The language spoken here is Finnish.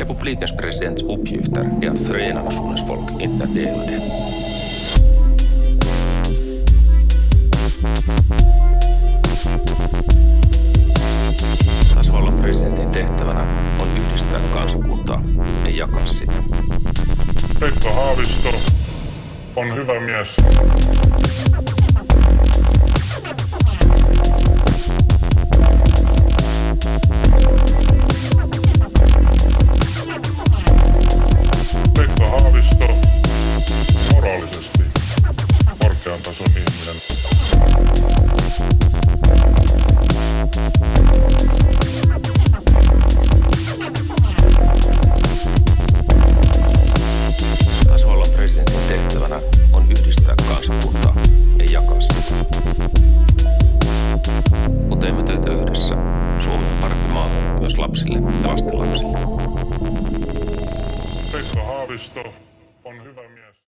Republikens presidents uppgifter är att förena nationens folk, inte att dela det. Tasavallan presidentin tehtävänä on yhdistää kansakuntaa, ei jakaa sitä. Pekka Haavisto on hyvä mies. Pekka Haavisto, moraalisesti korkean tason ihminen. Tasavallan presidentin tehtävänä on yhdistää kansakuntaa, ei jakaa sitä. Kun teemme töitä yhdessä, Suomi on parempi maa myös lapsille ja lastenlapsille. Pekka Haavisto on hyvä mies.